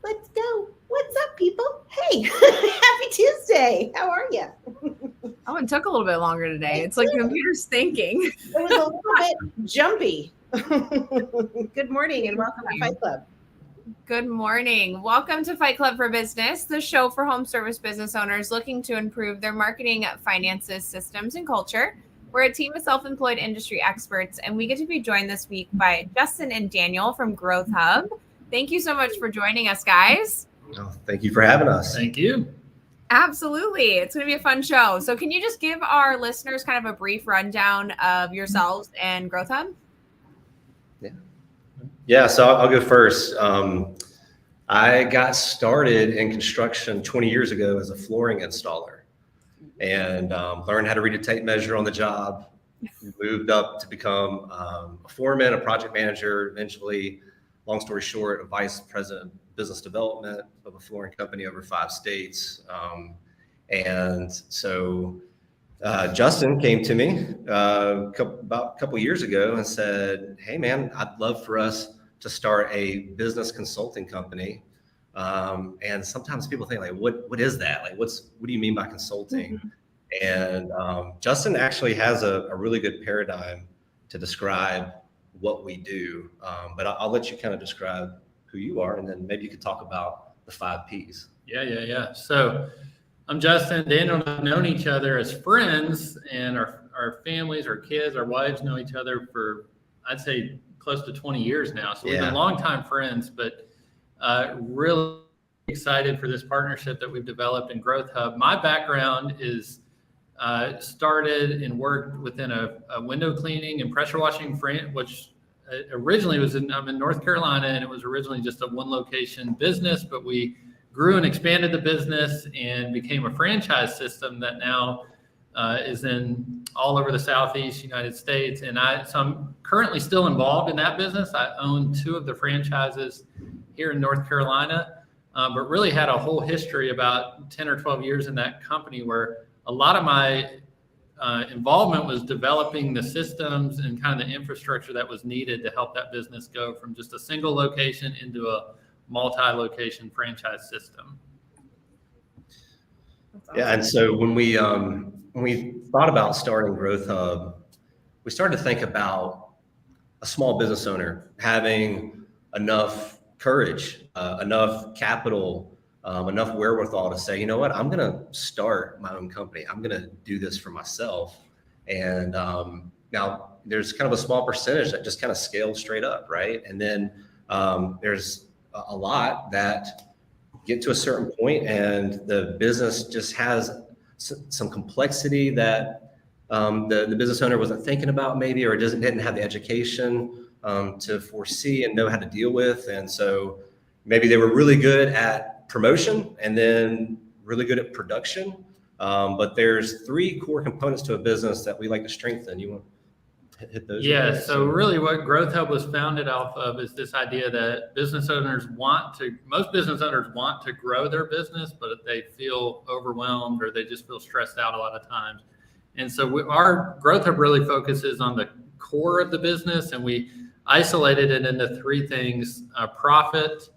Let's go. What's up, people? Hey, happy Tuesday. How are you? Oh, it took a little bit longer today. It's like the computer's thinking. It was a little bit jumpy. Good morning and welcome to Fight Club. Good morning. Welcome to Fight Club for Business, the show for home service business owners looking to improve their marketing, finances, systems, and culture. We're a team of self-employed industry experts, and we get to be joined this week by Justin and Daniel from Growth Hub. Thank you so much for joining us, guys. Oh, thank you for having us. Thank you. Absolutely. It's going to be a fun show. So can you just give our listeners kind of a brief rundown of yourselves and Growth Hub? Yeah, so I'll go first. I got started in construction 20 years ago as a flooring installer and learned how to read a tape measure on the job. Moved up to become a foreman, a project manager, eventually, long story short, a vice president of business development of a flooring company over 5 states. And so Justin came to me about a couple years ago and said, "Hey man, I'd love for us to start a business consulting company." And sometimes people think like, what is that? Like, what do you mean by consulting? And Justin actually has a really good paradigm to describe what we do. But I'll let you kind of describe who you are, and then maybe you could talk about the 5 Ps. Yeah. So I'm Justin. Daniel and I have known each other as friends, and our families, our kids, our wives know each other for, I'd say, close to 20 years now. So we've been longtime friends, but really excited for this partnership that we've developed in Growth Hub. My background is started and worked within a window cleaning and pressure washing frame, which originally I'm in North Carolina, and it was originally just a one location business, but we grew and expanded the business and became a franchise system that now is in all over the Southeast United States. And so I'm currently still involved in that business. I own 2 of the franchises here in North Carolina, but really had a whole history about 10 or 12 years in that company where a lot of my involvement was developing the systems and kind of the infrastructure that was needed to help that business go from just a single location into a multi-location franchise system. Yeah, and so when we thought about starting Growth Hub, we started to think about a small business owner having enough courage, enough capital, enough wherewithal to say, you know what, I'm going to start my own company. I'm going to do this for myself. And now there's kind of a small percentage that just kind of scales straight up, right? And then there's a lot that get to a certain point and the business just has some complexity that the business owner wasn't thinking about maybe, or didn't have the education to foresee and know how to deal with. And so maybe they were really good at promotion and then really good at production. But there's 3 core components to a business that we like to strengthen. You want to hit those? Yeah, so really what Growth Hub was founded off of is this idea that most business owners want to grow their business, but they feel overwhelmed or they just feel stressed out a lot of times. And so our Growth Hub really focuses on the core of the business, and we isolated it into 3 things: profit,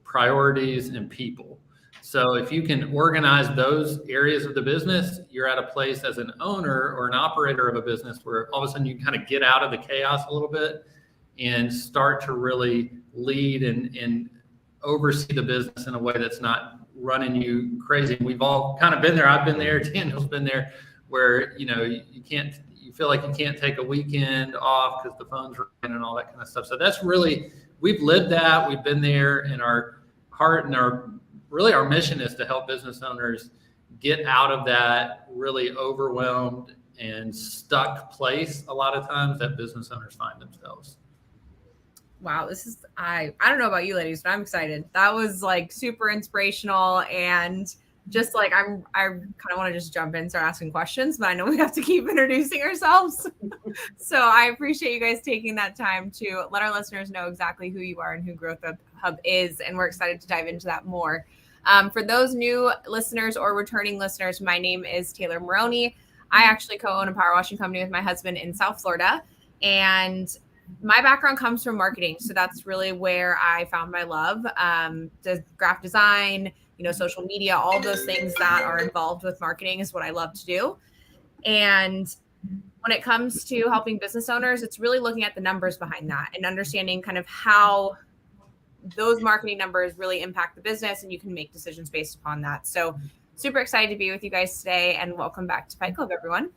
priorities, and people. So if you can organize those areas of the business, you're at a place as an owner or an operator of a business where all of a sudden you kind of get out of the chaos a little bit and start to really lead and oversee the business in a way that's not running you crazy. We've all kind of been there. I've been there. Daniel's been there, where you feel like you can't take a weekend off because the phone's ringing and all that kind of stuff. So that's really, we've lived that. We've been there, in our heart and our mission is to help business owners get out of that really overwhelmed and stuck place a lot of times that business owners find themselves. Wow, I don't know about you ladies, but I'm excited. That was like super inspirational, and just like I kind of want to just jump in and start asking questions, but I know we have to keep introducing ourselves. So I appreciate you guys taking that time to let our listeners know exactly who you are and who Growth Hub is, and we're excited to dive into that more. For those new listeners or returning listeners, my name is Taylor Maroney. I actually co-own a power washing company with my husband in South Florida. And my background comes from marketing. So that's really where I found my love. The graphic design, social media, all those things that are involved with marketing is what I love to do. And when it comes to helping business owners, it's really looking at the numbers behind that and understanding kind of how those marketing numbers really impact the business, and you can make decisions based upon that. So super excited to be with you guys today, and welcome back to Fight Club, everyone.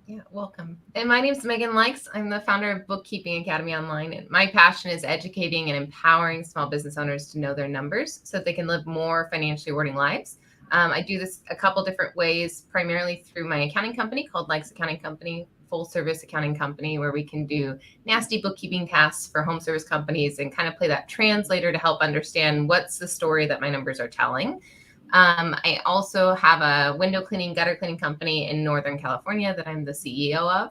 Yeah, welcome. And my name is Megan Likes. I'm the founder of Bookkeeping Academy Online, and my passion is educating and empowering small business owners to know their numbers so that they can live more financially rewarding lives. I do this a couple different ways, primarily through my accounting company called Likes Accounting Company, full service accounting company, where we can do nasty bookkeeping tasks for home service companies and kind of play that translator to help understand what's the story that my numbers are telling. I also have a window cleaning, gutter cleaning company in Northern California that I'm the CEO of,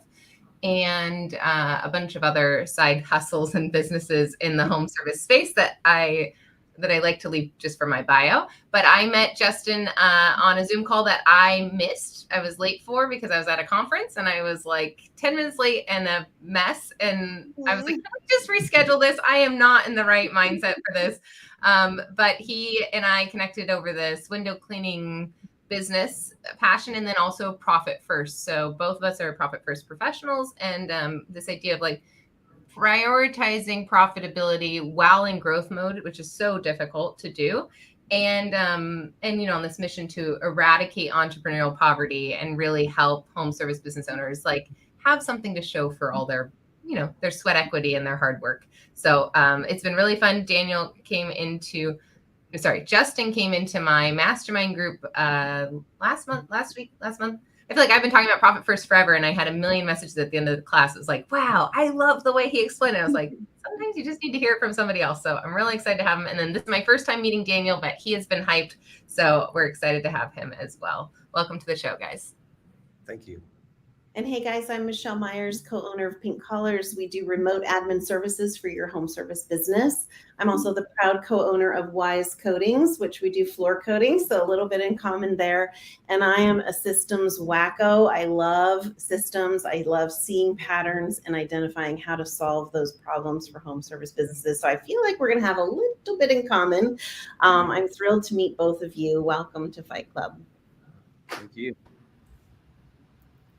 and a bunch of other side hustles and businesses in the home service space that I like to leave just for my bio. But I met Justin on a Zoom call that I missed. I was late for because I was at a conference, and I was like 10 minutes late and a mess. And I was like, can we just reschedule this? I am not in the right mindset for this. But he and I connected over this window cleaning business passion, and then also profit first. So both of us are profit first professionals, and this idea of like prioritizing profitability while in growth mode, which is so difficult to do. And on this mission to eradicate entrepreneurial poverty and really help home service business owners like have something to show for all their sweat equity and their hard work. So it's been really fun. Justin came into my mastermind group last month. I feel like I've been talking about profit first forever, and I had a million messages at the end of the class. It was like, wow, I love the way he explained it. I was like, sometimes you just need to hear it from somebody else. So I'm really excited to have him. And then this is my first time meeting Daniel, but he has been hyped. So we're excited to have him as well. Welcome to the show, guys. Thank you. And hey guys, I'm Michelle Myers, co-owner of Pink Collars. We do remote admin services for your home service business. I'm also the proud co-owner of Wise Coatings, which we do floor coating, so a little bit in common there. And I am a systems wacko. I love systems. I love seeing patterns and identifying how to solve those problems for home service businesses. So I feel like we're going to have a little bit in common. I'm thrilled to meet both of you. Welcome to Fight Club. Thank you.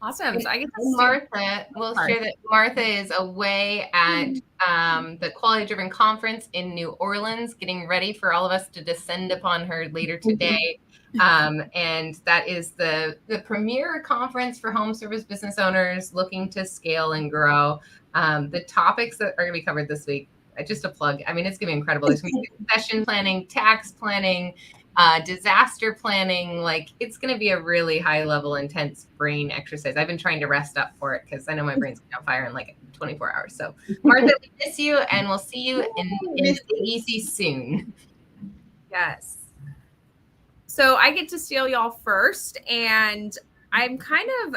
Awesome. So I guess Martha will share that Martha is away at the Quality Driven Conference in New Orleans, getting ready for all of us to descend upon her later today. And that is the premier conference for home service business owners looking to scale and grow. The topics that are going to be covered this week, just a plug. I mean, it's going to be incredible. There's going to be succession planning, tax planning, disaster planning. Like, it's going to be a really high level, intense brain exercise. I've been trying to rest up for it because I know my brain's going to fire in like 24 hours. So Martha, we miss you, and we'll see you in easy soon. Yes. So I get to steal y'all first, and I'm kind of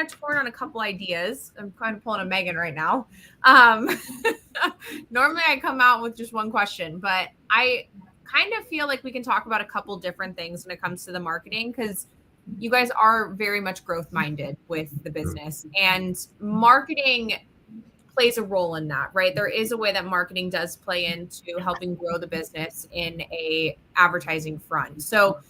torn on a couple ideas. I'm kind of pulling a Megan right now. Normally I come out with just one question, but I kind of feel like we can talk about a couple different things when it comes to the marketing, because you guys are very much growth minded with the business, and marketing plays a role in that, right? There is a way that marketing does play into helping grow the business in a advertising front. So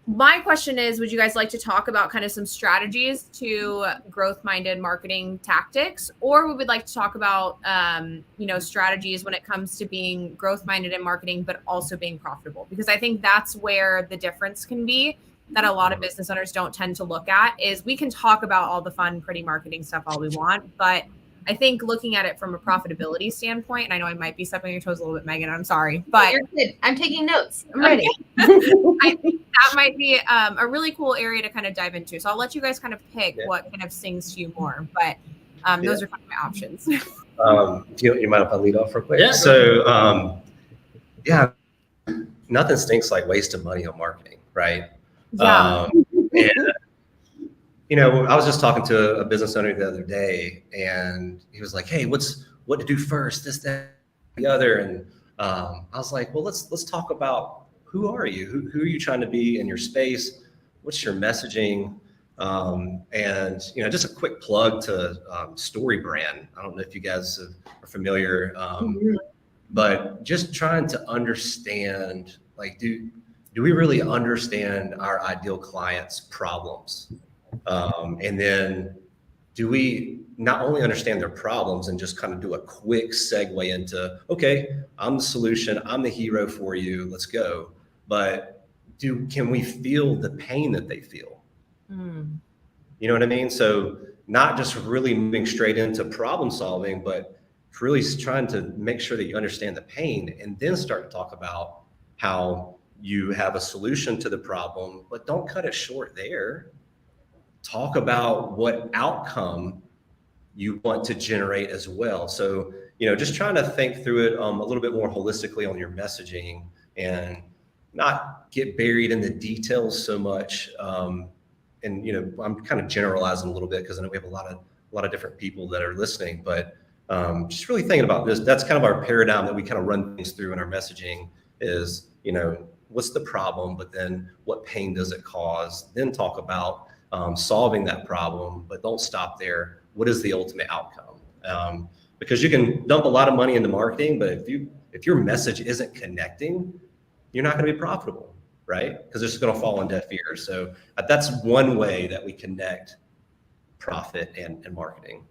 my question is, would you guys like to talk about kind of some strategies to growth-minded marketing tactics, or would we like to talk about, strategies when it comes to being growth-minded in marketing, but also being profitable? Because I think that's where the difference can be that a lot of business owners don't tend to look at. Is we can talk about all the fun, pretty marketing stuff all we want, but I think looking at it from a profitability standpoint, and I know I might be stepping on your toes a little bit, Megan, I'm sorry, but you're good. I'm taking notes. I'm ready. I think that might be a really cool area to kind of dive into. So I'll let you guys kind of pick what kind of sings to you more, but those are kind of my options. You mind if I lead off real quick? Yeah. So, nothing stinks like wasting money on marketing, right? Yeah. I was just talking to a business owner the other day, and he was like, "Hey, what to do first? This, that, the other." And I was like, "Well, let's talk about who are you? Who are you trying to be in your space? What's your messaging? And, just a quick plug to Story Brand. I don't know if you guys are familiar, but just trying to understand, like, do we really understand our ideal client's problems? And then do we not only understand their problems and just kind of do a quick segue into, okay, I'm the solution, I'm the hero for you, let's go. But can we feel the pain that they feel? You know what I mean? So not just really moving straight into problem solving, but really trying to make sure that you understand the pain and then start to talk about how you have a solution to the problem, but don't cut it short there. Talk about what outcome you want to generate as well. So, just trying to think through it a little bit more holistically on your messaging and not get buried in the details so much. And I'm kind of generalizing a little bit because I know we have a lot of different people that are listening, but just really thinking about this. That's kind of our paradigm that we kind of run things through in our messaging is, what's the problem, but then what pain does it cause? Then talk about solving that problem, but don't stop there. What is the ultimate outcome? Because you can dump a lot of money into marketing, but if your message isn't connecting, you're not going to be profitable, right? Because it's just going to fall on deaf ears. So that's one way that we connect profit and marketing.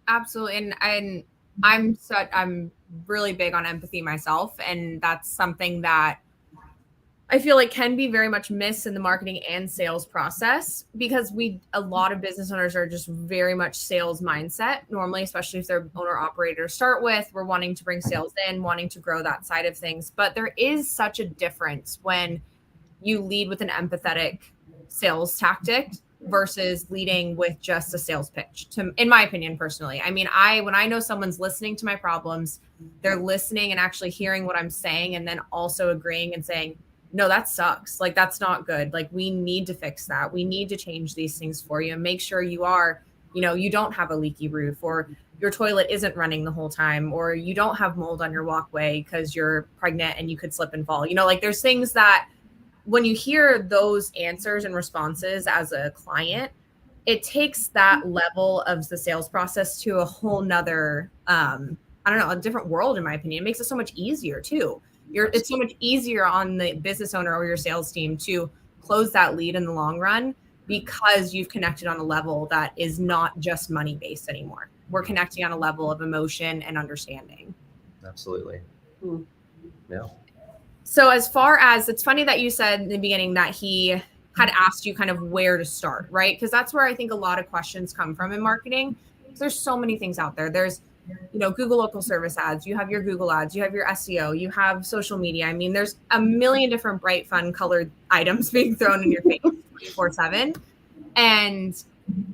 Absolutely. And I'm really big on empathy myself. And that's something that I feel like can be very much missed in the marketing and sales process because a lot of business owners are just very much sales mindset normally, especially if they're owner operator to start with. We're wanting to bring sales in, wanting to grow that side of things. But there is such a difference when you lead with an empathetic sales tactic versus leading with just a sales pitch, in my opinion, personally. I mean, when I know someone's listening to my problems, they're listening and actually hearing what I'm saying and then also agreeing and saying, no, that sucks. Like, that's not good. Like, we need to fix that. We need to change these things for you and make sure you are, you don't have a leaky roof or your toilet isn't running the whole time, or you don't have mold on your walkway because you're pregnant and you could slip and fall. Like there's things that when you hear those answers and responses as a client, it takes that level of the sales process to a whole nother, a different world, in my opinion. It makes it so much easier too. It's so much easier on the business owner or your sales team to close that lead in the long run because you've connected on a level that is not just money based anymore. We're connecting on a level of emotion and understanding. Absolutely. Yeah. So as far as, it's funny that you said in the beginning that he had asked you kind of where to start, right? Because that's where I think a lot of questions come from in marketing. There's so many things out there. There's, Google local service ads, you have your Google ads, you have your SEO, you have social media. I mean, there's a million different bright, fun colored items being thrown in your face 24/7. And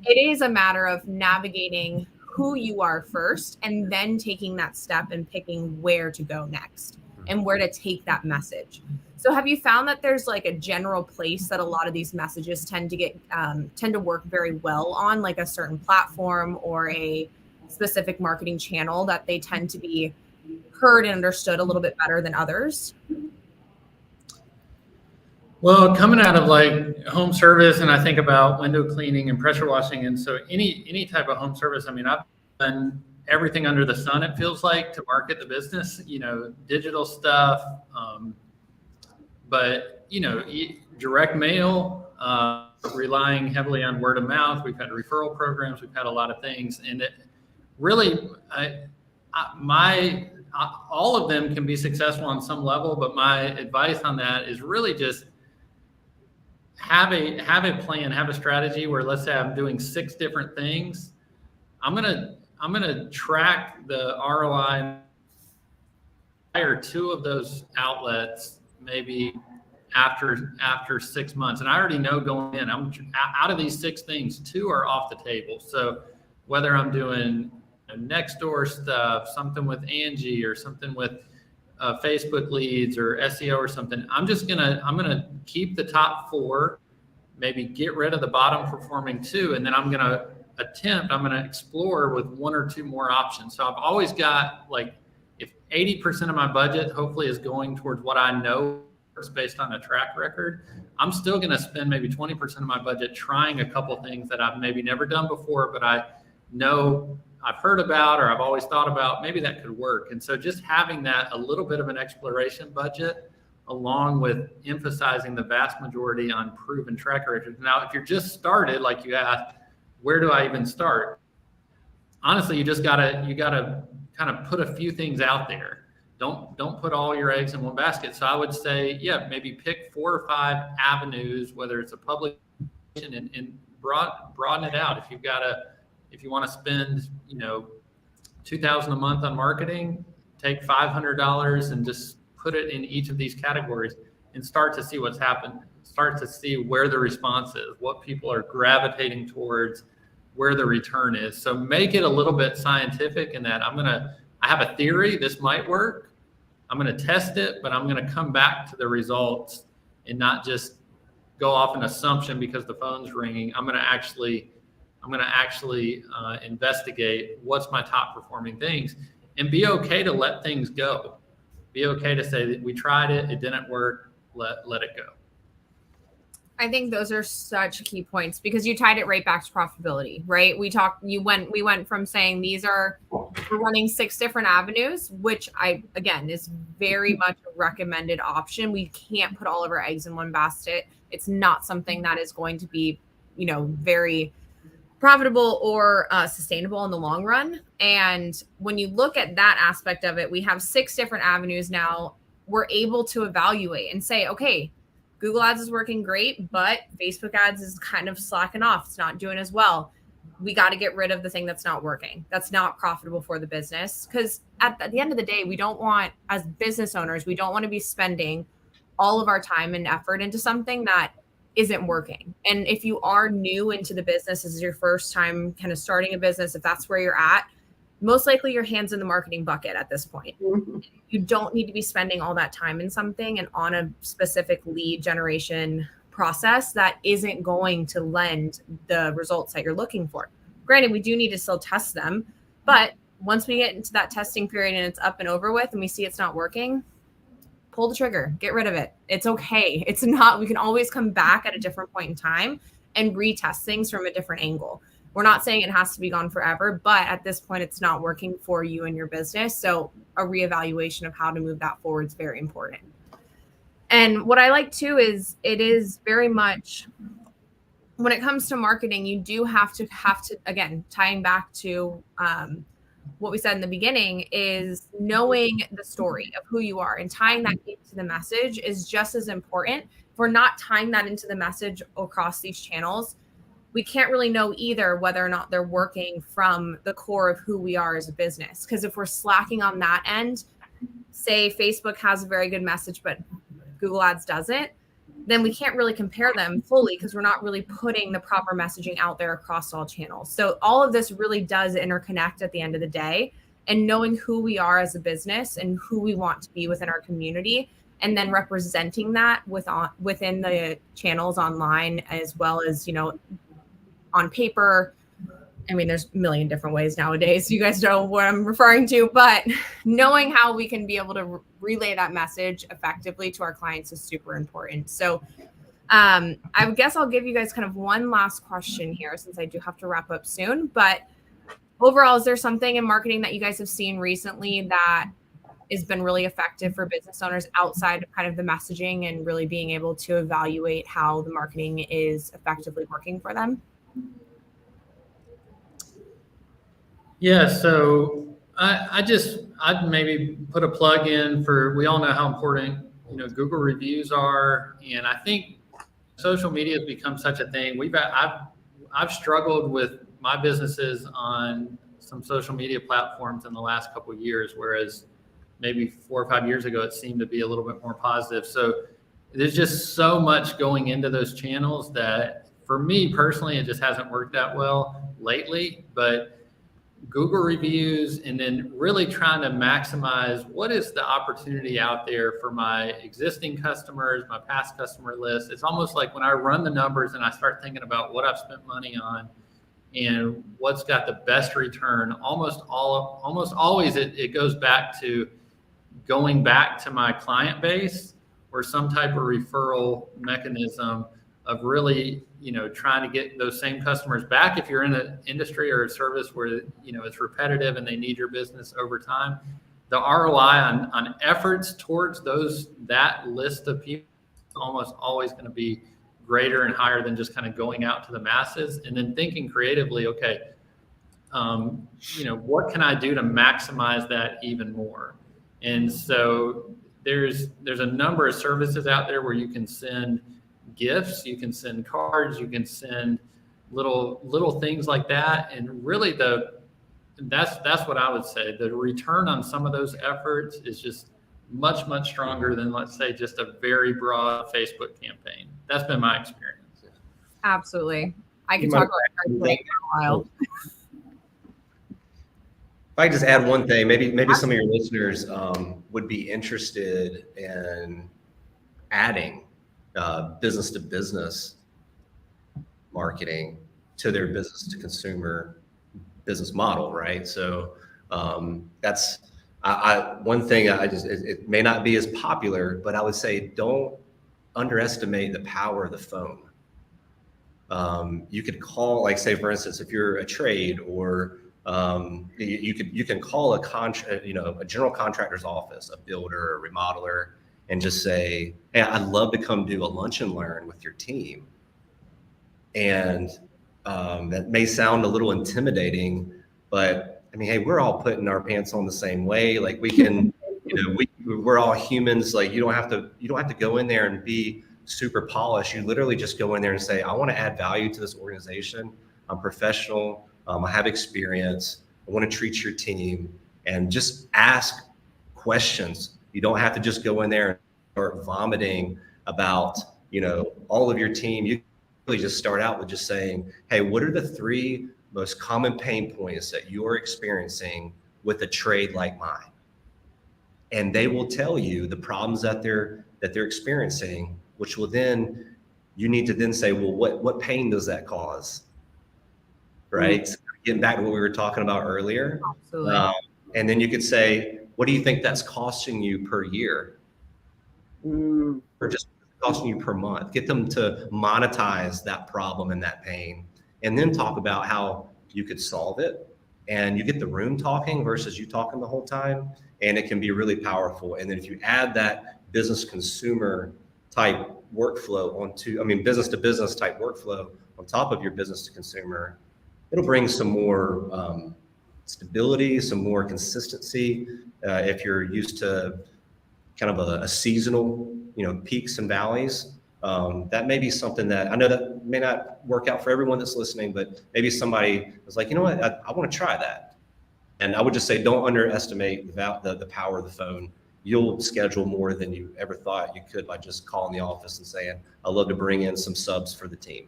it is a matter of navigating who you are first and then taking that step and picking where to go next and where to take that message. So have you found that there's like a general place that a lot of these messages tend to work very well on, like a certain platform or a specific marketing channel that they tend to be heard and understood a little bit better than others? Well, coming out of like home service, and I think about window cleaning and pressure washing, and so any type of home service. I mean, I've done everything under the sun, it feels like, to market the business. Digital stuff, but direct mail, relying heavily on word of mouth. We've had referral programs. We've had a lot of things, and it really, all of them can be successful on some level. But my advice on that is really just have a plan, have a strategy where, let's say I'm doing 6 different things. I'm gonna track the ROI. Hire 2 of those outlets maybe after 6 months, and I already know going in, I'm out of these 6 things, 2 are off the table. So whether I'm doing next door stuff, something with Angie, or something with Facebook leads or SEO or something, I'm gonna keep the top 4, maybe get rid of the bottom performing 2, and then I'm gonna explore with 1 or 2 more options. So I've always got, like, if 80% of my budget hopefully is going towards what I know based on a track record, I'm still going to spend maybe 20% of my budget trying a couple things that I've maybe never done before, but I know I've heard about or I've always thought about, maybe that could work. And so just having that a little bit of an exploration budget along with emphasizing the vast majority on proven track records. Now, if you're just started, like you asked, where do I even start? Honestly, you gotta kind of put a few things out there. Don't put all your eggs in one basket. So I would say, yeah, maybe pick 4 or 5 avenues, whether it's a publication, and broaden it out. If you want to spend, $2,000 a month on marketing, take $500 and just put it in each of these categories and start to see what's happened. Start to see where the response is, what people are gravitating towards, where the return is. So make it a little bit scientific in that I have a theory, this might work. I'm going to test it, but I'm going to come back to the results and not just go off an assumption because the phone's ringing. I'm going to actually investigate what's my top performing things and be okay to let things go. Be okay to say that we tried it, it didn't work, let it go. I think those are such key points because you tied it right back to profitability, right? We went from saying we're running 6 different avenues, which is very much a recommended option. We can't put all of our eggs in one basket. It's not something that is going to be, very profitable or sustainable in the long run. And when you look at that aspect of it, we have 6 different avenues now. We're able to evaluate and say, okay, Google ads is working great, but Facebook ads is kind of slacking off. It's not doing as well. We got to get rid of the thing that's not working. That's not profitable for the business. Because at the end of the day, we don't want, as business owners, we don't want to be spending all of our time and effort into something that isn't working. And if you are new into the business, this is your first time kind of starting a business, if that's where you're at, most likely your hand's in the marketing bucket at this point. Mm-hmm. You don't need to be spending all that time in something and on a specific lead generation process that isn't going to lend the results that you're looking for. Granted, we do need to still test them, but once we get into that testing period and it's up and over with and we see it's not working, pull the trigger, get rid of it. It's okay. We can always come back at a different point in time and retest things from a different angle. We're not saying it has to be gone forever, but at this point, it's not working for you and your business. So a reevaluation of how to move that forward is very important. And what I like too is it is very much when it comes to marketing, you do have to again, tying back to what we said in the beginning is knowing the story of who you are and tying that into the message is just as important. If we're not tying that into the message across these channels, we can't really know either whether or not they're working from the core of who we are as a business. Because if we're slacking on that end, say Facebook has a very good message, but Google Ads doesn't, then we can't really compare them fully because we're not really putting the proper messaging out there across all channels. So all of this really does interconnect at the end of the day, and knowing who we are as a business and who we want to be within our community, and then representing that within the channels online as well as, on paper. I mean, there's a million different ways nowadays. You guys know what I'm referring to, but knowing how we can be able to relay that message effectively to our clients is super important. So I guess I'll give you guys kind of one last question here since I do have to wrap up soon. But overall, is there something in marketing that you guys have seen recently that has been really effective for business owners outside of kind of the messaging and really being able to evaluate how the marketing is effectively working for them? Yeah, so I'd maybe put a plug in for, we all know how important, Google reviews are. And I think social media has become such a thing. I've struggled with my businesses on some social media platforms in the last couple of years, whereas maybe 4 or 5 years ago, it seemed to be a little bit more positive. So there's just so much going into those channels that for me personally, it just hasn't worked that well lately. But Google reviews and then really trying to maximize what is the opportunity out there for my existing customers, my past customer list. It's almost like when I run the numbers and I start thinking about what I've spent money on and what's got the best return, almost always it goes back to going back to my client base or some type of referral mechanism of really, trying to get those same customers back. If you're in an industry or a service where, it's repetitive and they need your business over time, the ROI on efforts towards that list of people is almost always going to be greater and higher than just kind of going out to the masses and then thinking creatively, okay, what can I do to maximize that even more? And so there's a number of services out there where you can send gifts, you can send cards, you can send little things like that. And really that's what I would say. The return on some of those efforts is just much, much stronger than, let's say, just a very broad Facebook campaign. That's been my experience. Absolutely. I could talk about that for a while. If I could just add one thing, maybe some of your listeners would be interested in adding business to business marketing to their business to consumer business model, right? So that's one thing. It may not be as popular, but I would say don't underestimate the power of the phone. You could call, like, say, for instance, if you're a trade, or you can call a general contractor's office, a builder, a remodeler, and just say, hey, I'd love to come do a lunch and learn with your team. And that may sound a little intimidating, but I mean, hey, we're all putting our pants on the same way. Like, we can, we're all humans. Like, you don't have to go in there and be super polished. You literally just go in there and say, I want to add value to this organization. I'm professional. I have experience. I want to treat your team, and just ask questions. You don't have to just go in there and start vomiting about, all of your team. You really just start out with just saying, hey, what are the 3 most common pain points that you're experiencing with a trade like mine? And they will tell you the problems that they're experiencing, which will then, you need to then say, well, what pain does that cause? Right? Mm-hmm. So getting back to what we were talking about earlier. Absolutely. And then you could say, what do you think that's costing you per year? Or just costing you per month? Get them to monetize that problem and that pain, and then talk about how you could solve it. And you get the room talking versus you talking the whole time, and it can be really powerful. And then if you add that business consumer type workflow business to business type workflow on top of your business to consumer, it'll bring some more stability, some more consistency. If you're used to kind of a seasonal, peaks and valleys, that may be something that, I know that may not work out for everyone that's listening, but maybe somebody was like, you know what, I want to try that. And I would just say, don't underestimate the power of the phone. You'll schedule more than you ever thought you could by just calling the office and saying, I'd love to bring in some subs for the team.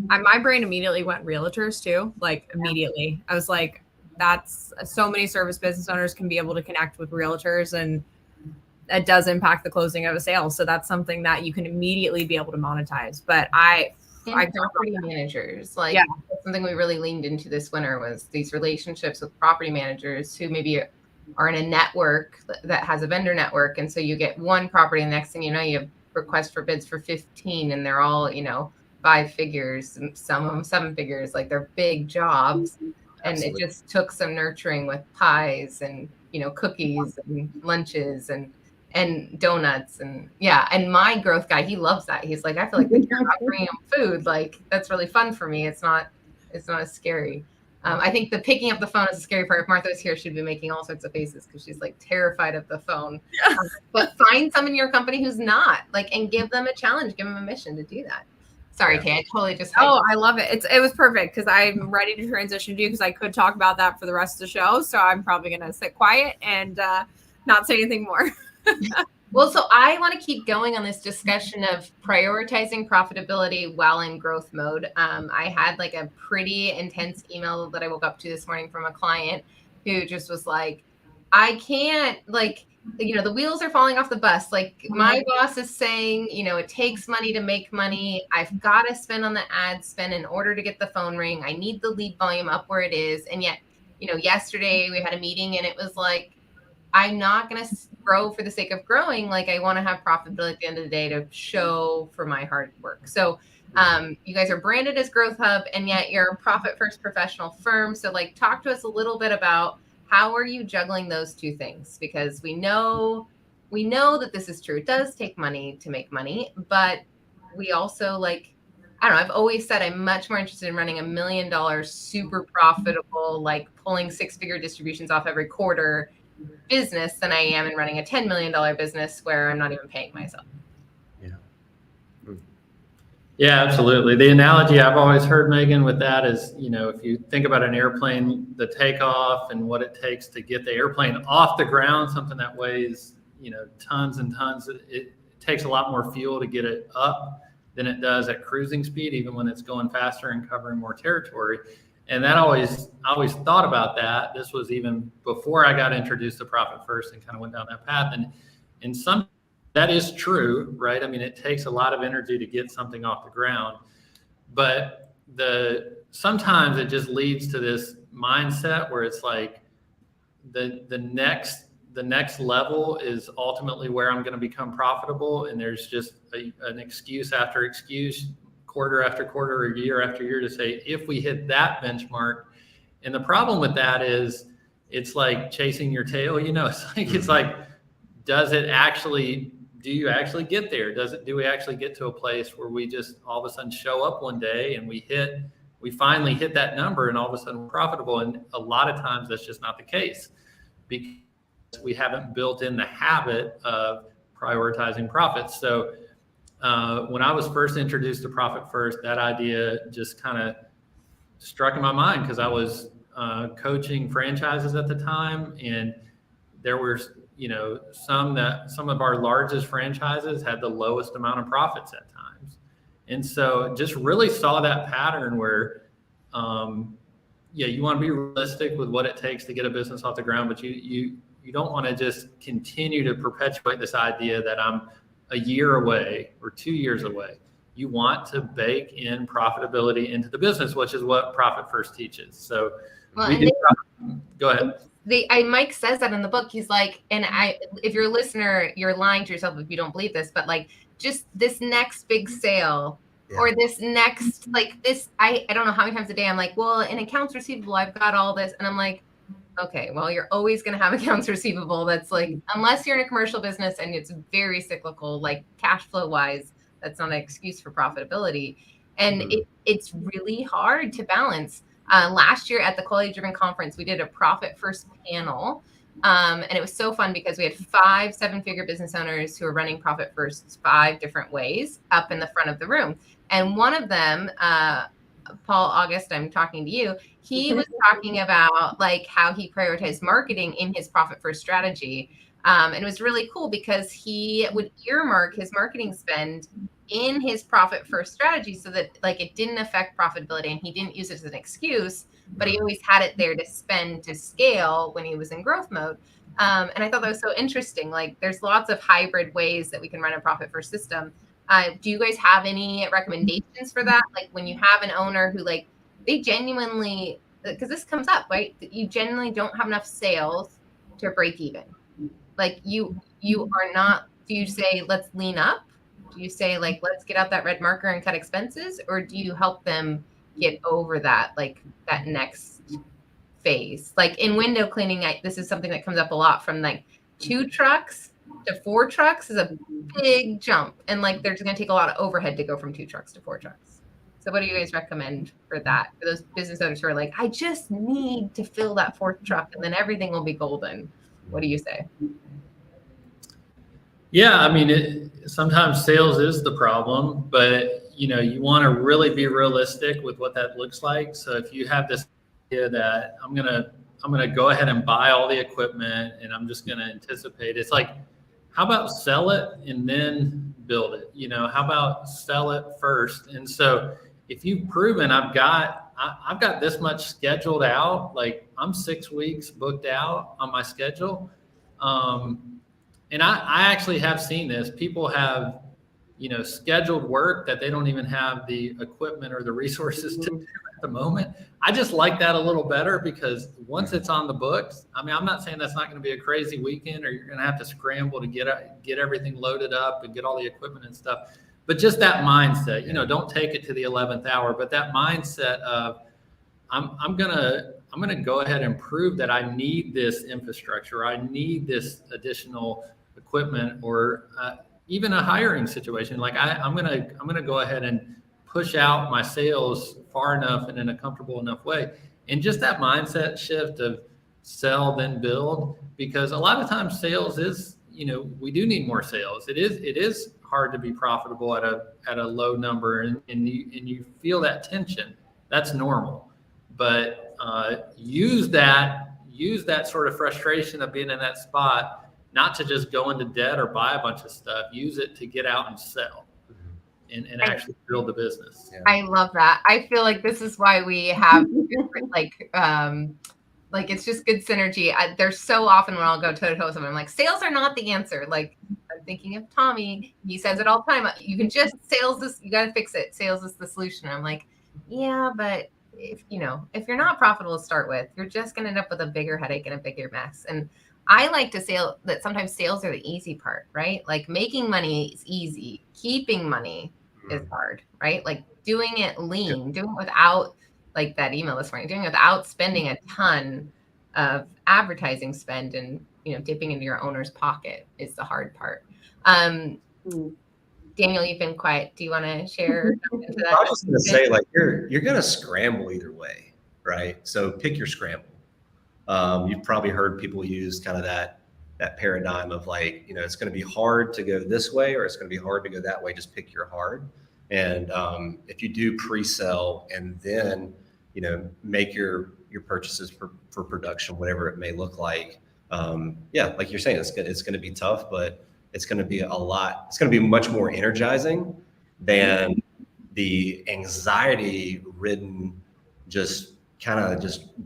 My brain immediately went realtors too. Like, immediately. I was like, that's so many service business owners can be able to connect with realtors, and that does impact the closing of a sale. So that's something that you can immediately be able to monetize. But property managers, something we really leaned into this winter was these relationships with property managers who maybe are in a network that has a vendor network. And so you get one property, and the next thing you know, you have requests for bids for 15, and they're all, 5 figures, and some of them 7 figures, like they're big jobs. And Absolutely. It just took some nurturing with pies and, cookies and lunches and donuts. And my growth guy, he loves that. He's like, I feel like you're offering him food. Like, that's really fun for me. It's not as scary. I think the picking up the phone is the scary part. If Martha was here, she'd be making all sorts of faces because she's like terrified of the phone. Yeah. But find someone in your company who's not, and give them a challenge, give them a mission to do that. Sorry, Kay, I totally just. I love it. It was perfect because I'm ready to transition to you because I could talk about that for the rest of the show. So I'm probably going to sit quiet and not say anything more. Well, so I want to keep going on this discussion of prioritizing profitability while in growth mode. I had a pretty intense email that I woke up to this morning from a client who just was like, I can't, the wheels are falling off the bus. My boss is saying, it takes money to make money. I've got to spend on the ad spend in order to get the phone ring. I need the lead volume up where it is. And yet, yesterday we had a meeting and it was like, I'm not going to grow for the sake of growing. Like I want to have profitability at the end of the day to show for my hard work. So you guys are branded as Growth Hub, and yet you're a profit first professional firm. So like talk to us a little bit about how are you juggling those two things? Because we know that this is true. It does take money to make money, but we also like, I don't know, I've always said I'm much more interested in running $1 million, super profitable, like pulling 6-figure distributions off every quarter business than I am in running a $10 million business where I'm not even paying myself. Yeah, absolutely. The analogy I've always heard, Megan, with that is, if you think about an airplane, the takeoff and what it takes to get the airplane off the ground, something that weighs, tons and tons, it takes a lot more fuel to get it up than it does at cruising speed, even when it's going faster and covering more territory. And I always thought about that. This was even before I got introduced to Profit First and kind of went down that path. And some that is true, right? I mean, it takes a lot of energy to get something off the ground, but sometimes it just leads to this mindset where it's like the next level is ultimately where I'm going to become profitable. And there's just an excuse after excuse, quarter after quarter, or year after year to say, if we hit that benchmark. And the problem with that is it's like chasing your tail, it's like, do you actually get there? Do we actually get to a place where we just all of a sudden show up one day and we finally hit that number and all of a sudden we're profitable? And a lot of times that's just not the case because we haven't built in the habit of prioritizing profits. So when I was first introduced to Profit First, that idea just kind of struck in my mind because I was coaching franchises at the time, and there were some of our largest franchises had the lowest amount of profits at times. And so just really saw that pattern where you want to be realistic with what it takes to get a business off the ground, but you don't want to just continue to perpetuate this idea that I'm a year away or 2 years away. You want to bake in profitability into the business, which is what Profit First teaches. So go ahead. Mike says that in the book. He's like, if you're a listener, you're lying to yourself if you don't believe this, but like just this next big sale or this next, like this, I don't know how many times a day I'm like, well, in accounts receivable, I've got all this. And I'm like, okay, well, you're always going to have accounts receivable. That's like, unless you're in a commercial business and it's very cyclical, like cash flow wise, that's not an excuse for profitability. And it's really hard to balance. Last year at the Quality Driven Conference, we did a Profit First panel. And it was so fun because we had 5 7-figure business owners who were running Profit First 5 different ways up in the front of the room. And one of them, Paul August, I'm talking to you, he was talking about like how he prioritized marketing in his Profit First strategy. And it was really cool because he would earmark his marketing spend in his Profit First strategy so that like it didn't affect profitability and he didn't use it as an excuse, but he always had it there to spend to scale when he was in growth mode. And I thought that was so interesting. Like there's lots of hybrid ways that we can run a Profit First system. Do you guys have any recommendations for that? Like when you have an owner who like, they genuinely, because this comes up, right? You genuinely don't have enough sales to break even. Like you are not, do you say, let's lean up? Do you say like, let's get out that red marker and cut expenses? Or do you help them get over that, like that next phase? Like in window cleaning, this is something that comes up a lot from like 2 trucks to 4 trucks is a big jump. And like, there's going to take a lot of overhead to go from 2 trucks to 4 trucks. So what do you guys recommend for that? For those business owners who are like, I just need to fill that 4th truck and then everything will be golden. What do you say? Yeah, I mean, sometimes sales is the problem, but you want to really be realistic with what that looks like. So if you have this idea that I'm gonna go ahead and buy all the equipment and I'm just gonna anticipate, it's like, how about sell it and then build it? How about sell it first? And so if you've proven I've got this much scheduled out, like I'm 6 weeks booked out on my schedule. And I actually have seen this. People have, scheduled work that they don't even have the equipment or the resources to do at the moment. I just like that a little better because once it's on the books, I mean, I'm not saying that's not going to be a crazy weekend or you're going to have to scramble to get everything loaded up and get all the equipment and stuff. But just that mindset, you know, don't take it to the 11th hour, but that mindset of I'm gonna go ahead and prove that I need this infrastructure, I need this additional equipment, or even a hiring situation. Like I'm gonna go ahead and push out my sales far enough and in a comfortable enough way. And just that mindset shift of sell then build, because a lot of times sales is, you know, we do need more sales. It is hard to be profitable at a low number, and you feel that tension. That's normal. But use that sort of frustration of being in that spot, not to just go into debt or buy a bunch of stuff. Use it to get out and sell and actually build the business. Yeah. I love that. I feel like this is why we have like it's just good synergy. There's so often when I'll go toe to toe with someone, I'm like, sales are not the answer. Like I'm thinking of Tommy. He says it all the time. You can just sales this. You got to fix it. Sales is the solution. I'm like, yeah, but if you're not profitable to start with, you're just going to end up with a bigger headache and a bigger mess. And I like to say that sometimes sales are the easy part, right? Like making money is easy. Keeping money is hard, right? Like doing it lean, doing it without, like that email this morning, doing it without spending a ton of advertising spend and, dipping into your owner's pocket is the hard part. Daniel, you've been quiet. Do you want to share into that? I was just going to say, like, you're going to scramble either way, right? So pick your scramble. You've probably heard people use kind of that paradigm of like, it's going to be hard to go this way or it's going to be hard to go that way. Just pick your hard. And if you do pre-sell and then, make your purchases for production, whatever it may look like. Like you're saying, it's going to be tough, but it's going to be it's going to be much more energizing than the anxiety ridden, just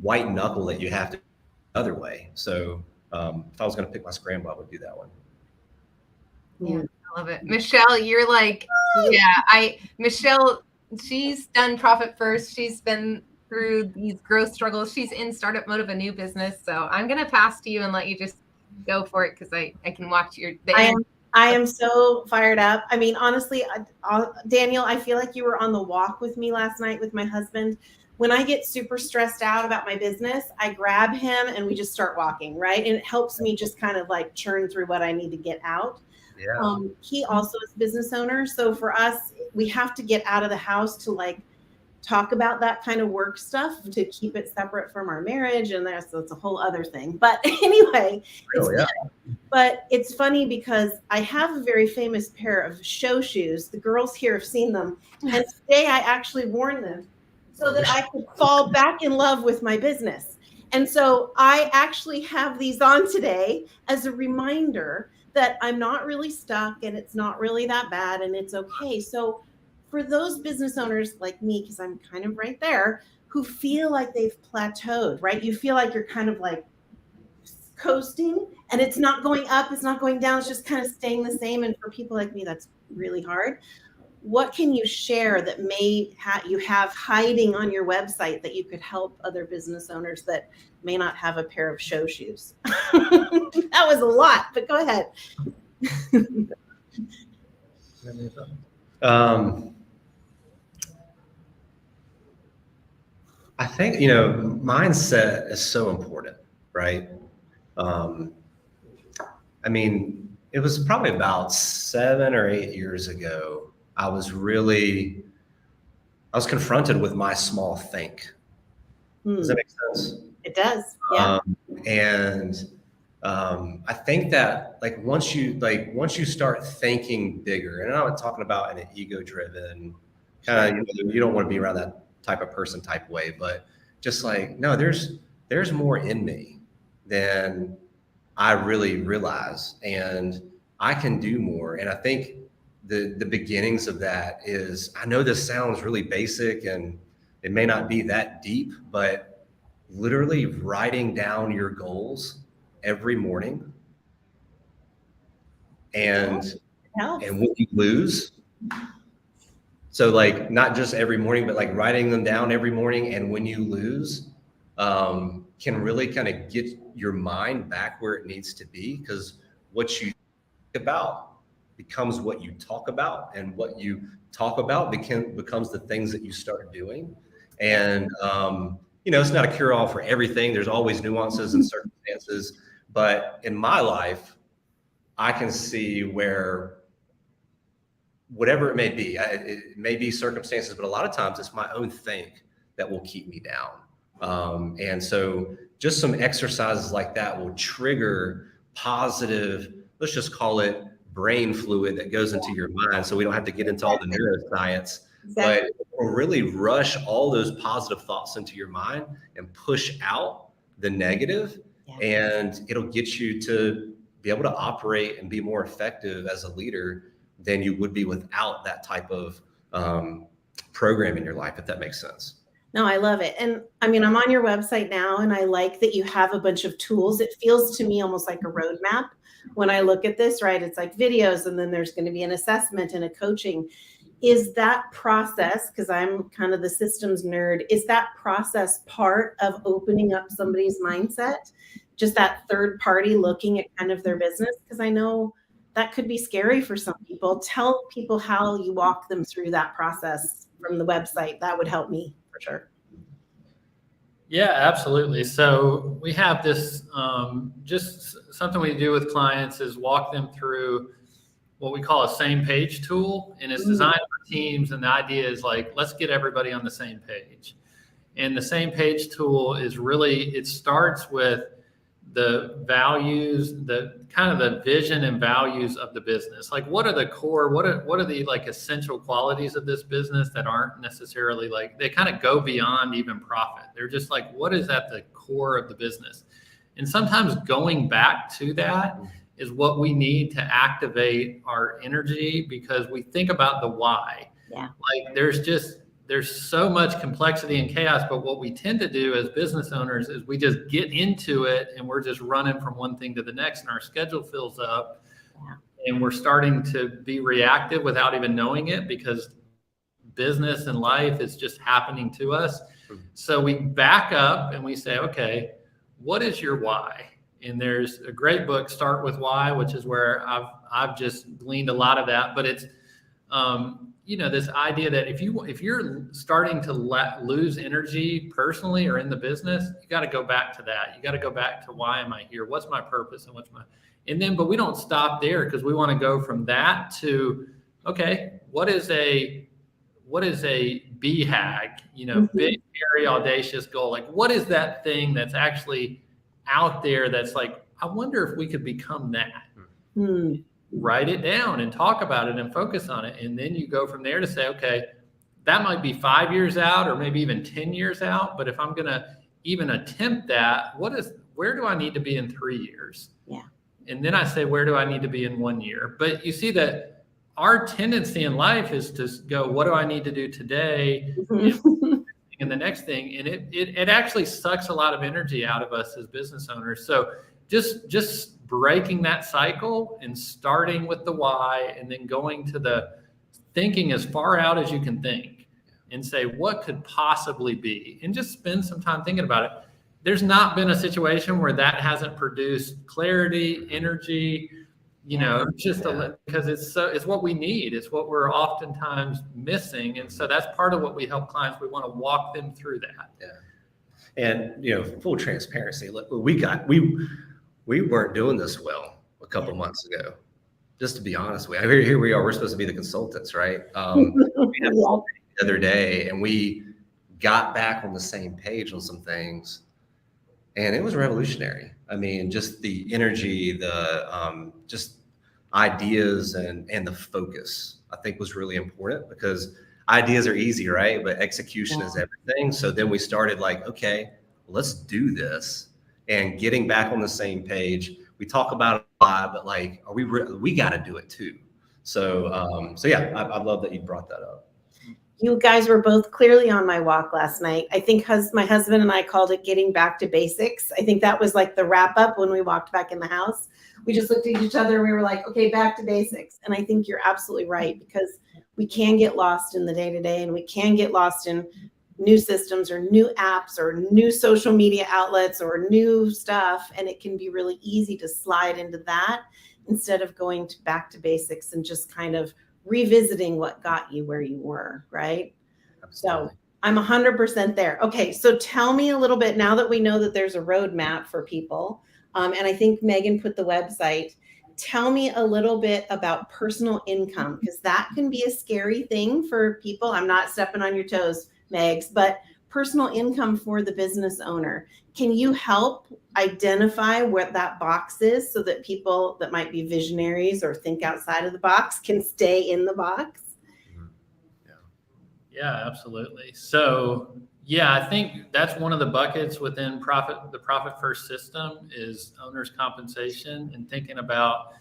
white knuckle that you have to the other way. So if I was going to pick my scramble, I would do that one. Yeah, I love it. Michelle, you're like, Michelle, she's done Profit First. She's been through these growth struggles. She's in startup mode of a new business. So I'm going to pass to you and let you just go for it, because I can watch I am so fired up. I mean, honestly, Daniel, I feel like you were on the walk with me last night with my husband. When I get super stressed out about my business, I grab him and we just start walking, right? And it helps me just kind of like churn through what I need to get out. Yeah. He also is a business owner. So for us, we have to get out of the house to like talk about that kind of work stuff to keep it separate from our marriage. And so it's a whole other thing. But anyway, but it's funny because I have a very famous pair of show shoes. The girls here have seen them. And today I actually worn them so that I could fall back in love with my business. And so I actually have these on today as a reminder that I'm not really stuck and it's not really that bad and it's okay. So for those business owners like me, because I'm kind of right there, who feel like they've plateaued, right? You feel like you're kind of like coasting and it's not going up, it's not going down, it's just kind of staying the same. And for people like me, that's really hard. What can you share that you have hiding on your website that you could help other business owners that may not have a pair of show shoes? That was a lot, but go ahead. I think, mindset is so important, right? I mean, it was probably about 7 or 8 years ago, I was confronted with my small think. Does that make sense? It does. Yeah. I think that once you start thinking bigger, and I'm not talking about in an ego-driven kind of, you don't want to be around that type of person type way, but just like, no, there's more in me than I really realize, and I can do more. And I think the beginnings of that is, I know this sounds really basic and it may not be that deep, but literally writing down your goals every morning and what you lose, So like not just every morning, but like writing them down every morning. And when you lose, can really kind of get your mind back where it needs to be, because what you think about becomes what you talk about, and what you talk about becomes the things that you start doing. And, it's not a cure-all for everything. There's always nuances and circumstances, but in my life, I can see where whatever it may be, it may be circumstances, but a lot of times it's my own think that will keep me down. And so just some exercises like that will trigger positive, let's just call it brain fluid that goes into your mind. So we don't have to get into all the neuroscience, but it will really rush all those positive thoughts into your mind and push out the negative. And it'll get you to be able to operate and be more effective as a leader than you would be without that type of program in your life, if that makes sense. No, I love it. And I mean, I'm on your website now, and I like that you have a bunch of tools. It feels to me almost like a roadmap when I look at this, right? It's like videos, and then there's going to be an assessment and a coaching. Is that process, because I'm kind of the systems nerd, is that process part of opening up somebody's mindset? Just that third party looking at kind of their business? Because I know that could be scary for some people. Tell people how you walk them through that process from the website. That would help me for sure. Yeah, absolutely. So we have this, just something we do with clients is walk them through what we call a same page tool, and it's designed for teams. And the idea is like, let's get everybody on the same page. And the same page tool is really, it starts with the values, the kind of the vision and values of the business. Like, what are the core, what are the like essential qualities of this business that aren't necessarily like, they kind of go beyond even profit. They're just like, what is at the core of the business? And sometimes going back to that is what we need to activate our energy, because we think about the why. Yeah. Like there's so much complexity and chaos, but what we tend to do as business owners is we just get into it and we're just running from one thing to the next, and our schedule fills up. Yeah. And we're starting to be reactive without even knowing it, because business and life is just happening to us. So we back up and we say, okay, what is your why? And there's a great book, Start With Why, which is where I've just gleaned a lot of that. But it's this idea that if you're starting to lose energy personally or in the business, you got to go back to that. You got to go back to, why am I here? What's my purpose? But we don't stop there, because we want to go from that to, okay, what is a BHAG, big, hairy, audacious goal? Like, what is that thing that's actually out there that's like, I wonder if we could become that. Write it down and talk about it and focus on it. And then you go from there to say, okay, that might be 5 years out or maybe even 10 years out. But if I'm going to even attempt that, where do I need to be in 3 years? Yeah. And then I say, where do I need to be in 1 year? But you see that our tendency in life is to go, what do I need to do today? And the next thing, and it actually sucks a lot of energy out of us as business owners. So just breaking that cycle and starting with the why, and then going to the thinking as far out as you can think, and say, what could possibly be, and just spend some time thinking about it. There's not been a situation where that hasn't produced clarity, energy, because it's what we need. It's what we're oftentimes missing. And so that's part of what we help clients. We want to walk them through that. Yeah. And, full transparency, look, we weren't doing this well a couple months ago, just to be honest with you. Here we are, we're supposed to be the consultants, right? We had the other day, and we got back on the same page on some things, and it was revolutionary. I mean, just the energy, the just ideas, and the focus, I think, was really important, because ideas are easy, right? But execution is everything. So then we started like, okay, let's do this. And getting back on the same page. We talk about it a lot, but like, we got to do it too. So, yeah, I love that you brought that up. You guys were both clearly on my walk last night. I think my husband and I called it getting back to basics. I think that was like the wrap up when we walked back in the house. We just looked at each other and we were like, okay, back to basics. And I think you're absolutely right, because we can get lost in the day-to-day, and we can get lost in new systems or new apps or new social media outlets or new stuff. And it can be really easy to slide into that instead of going back to basics and just kind of revisiting what got you where you were, right? Absolutely. So I'm 100% there. Okay, so tell me a little bit, now that we know that there's a roadmap for people, and I think Megan put the website, tell me a little bit about personal income, because that can be a scary thing for people. I'm not stepping on your toes, Megs, but personal income for the business owner. Can you help identify what that box is so that people that might be visionaries or think outside of the box can stay in the box? Yeah, absolutely. So yeah, I think that's one of the buckets within the profit first system is owner's compensation, and thinking about,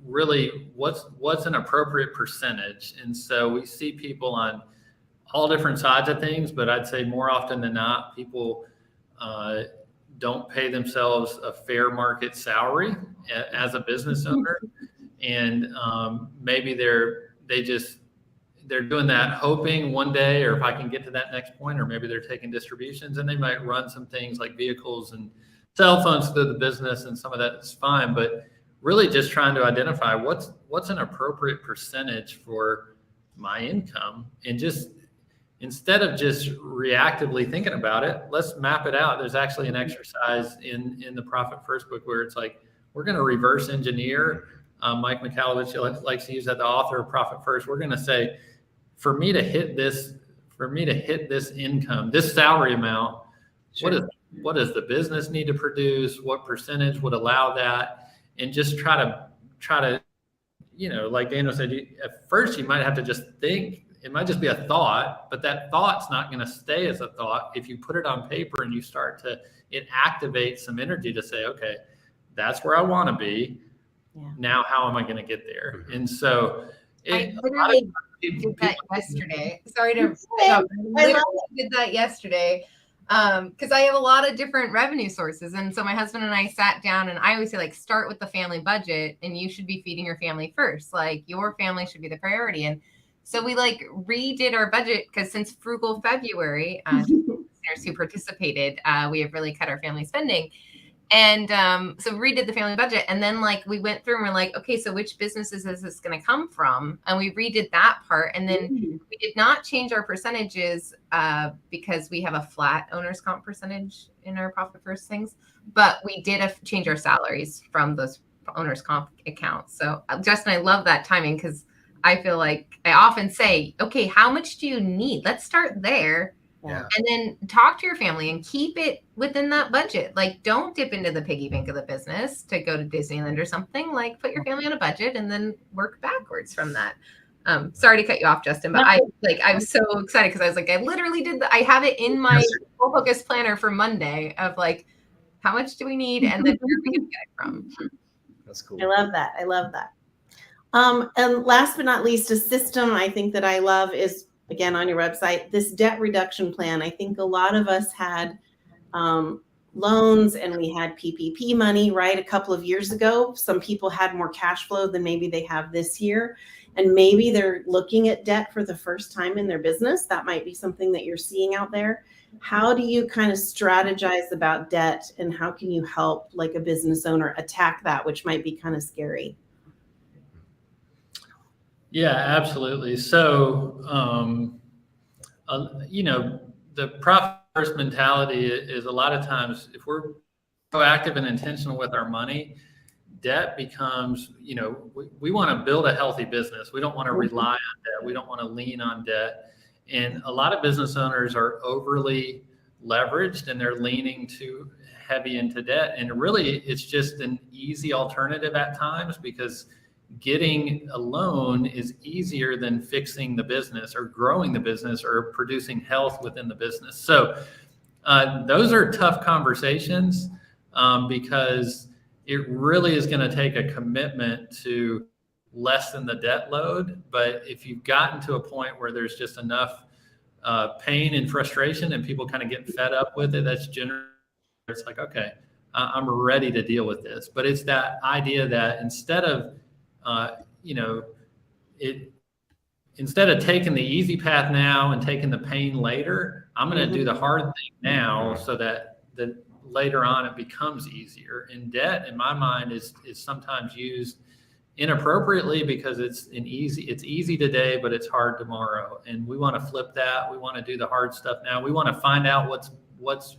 really what's an appropriate percentage. And so we see people on all different sides of things, but I'd say more often than not, people don't pay themselves a fair market salary as a business owner. And maybe they're doing that hoping one day, or if I can get to that next point, or maybe they're taking distributions, and they might run some things like vehicles and cell phones through the business, and some of that is fine. But really just trying to identify what's an appropriate percentage for my income, and just instead of just reactively thinking about it, let's map it out. There's actually an exercise in the Profit First book where it's like, we're going to reverse engineer. Mike Michalowicz likes to use that, the author of Profit First. We're going to say, for me to hit this income, this salary amount, sure, what does the business need to produce? What percentage would allow that? And just try to, like Daniel said, at first you might have to just think. It might just be a thought, but that thought's not going to stay as a thought. If you put it on paper and you it activates some energy to say, okay, that's where I want to be. Yeah. Now, how am I going to get there? And so I literally did that yesterday. Sorry to I literally did that yesterday because I have a lot of different revenue sources. And so my husband and I sat down, and I always say, like, start with the family budget, and you should be feeding your family first. Like, your family should be the priority. And so we redid our budget, because since Frugal February, listeners who participated, we have really cut our family spending. And so we redid the family budget, and then we went through and we're like, okay, so which businesses is this going to come from? And we redid that part. And then we did not change our percentages because we have a flat owner's comp percentage in our Profit First things, but we did change our salaries from those owner's comp accounts. So Justin, I love that timing, because I feel like I often say, okay, how much do you need? Let's start there. Yeah. And then talk to your family and keep it within that budget. Like, don't dip into the piggy bank of the business to go to Disneyland or something. Like, put your family on a budget and then work backwards from that. Sorry to cut you off, Justin, but I was so excited because I was like, I literally did I have it in my full focus planner for Monday of how much do we need? And then where are we going to get it from? That's cool. I love that. And last but not least, a system I think that I love is, again, on your website, this debt reduction plan. I think a lot of us had loans, and we had PPP money, right? A couple of years ago, some people had more cash flow than maybe they have this year. And maybe they're looking at debt for the first time in their business. That might be something that you're seeing out there. How do you kind of strategize about debt, and how can you help a business owner attack that, which might be kind of scary? Yeah, absolutely. So, the profit first mentality is, a lot of times, if we're proactive and intentional with our money, debt becomes, we want to build a healthy business. We don't want to rely on debt. We don't want to lean on debt. And a lot of business owners are overly leveraged, and they're leaning too heavy into debt. And really, it's just an easy alternative at times, because getting a loan is easier than fixing the business or growing the business or producing health within the business. So those are tough conversations because it really is going to take a commitment to lessen the debt load. But if you've gotten to a point where there's just enough pain and frustration, and people kind of get fed up with it, that's generally, it's like, okay, I'm ready to deal with this. But it's that idea that instead of instead of taking the easy path now and taking the pain later, I'm going to do the hard thing now so that later on it becomes easier. And debt, in my mind, is sometimes used inappropriately because it's easy today, but it's hard tomorrow. And we want to flip that. We want to do the hard stuff now. We want to find out what's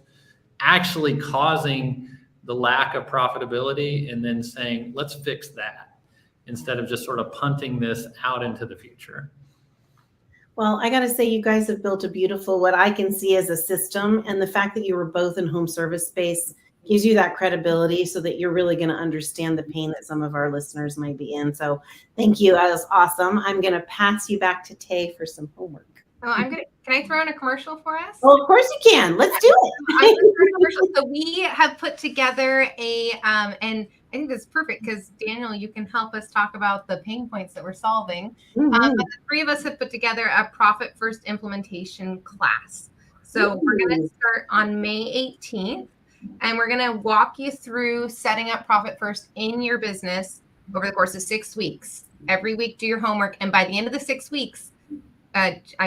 actually causing the lack of profitability and then saying, let's fix that, instead of just sort of punting this out into the future. Well, I got to say, you guys have built a beautiful, what I can see as a system. And the fact that you were both in home service space gives you that credibility so that you're really going to understand the pain that some of our listeners might be in. So thank you. That was awesome. I'm going to pass you back to Tay for some homework. Oh, can I throw in a commercial for us? Well, of course you can. Let's do it. So we have put together and I think that's perfect because Daniel, you can help us talk about the pain points that we're solving. But the three of us have put together a Profit First implementation class. So we're going to start on May 18th, and we're going to walk you through setting up Profit First in your business over the course of 6 weeks. Every week, do your homework, and by the end of the 6 weeks,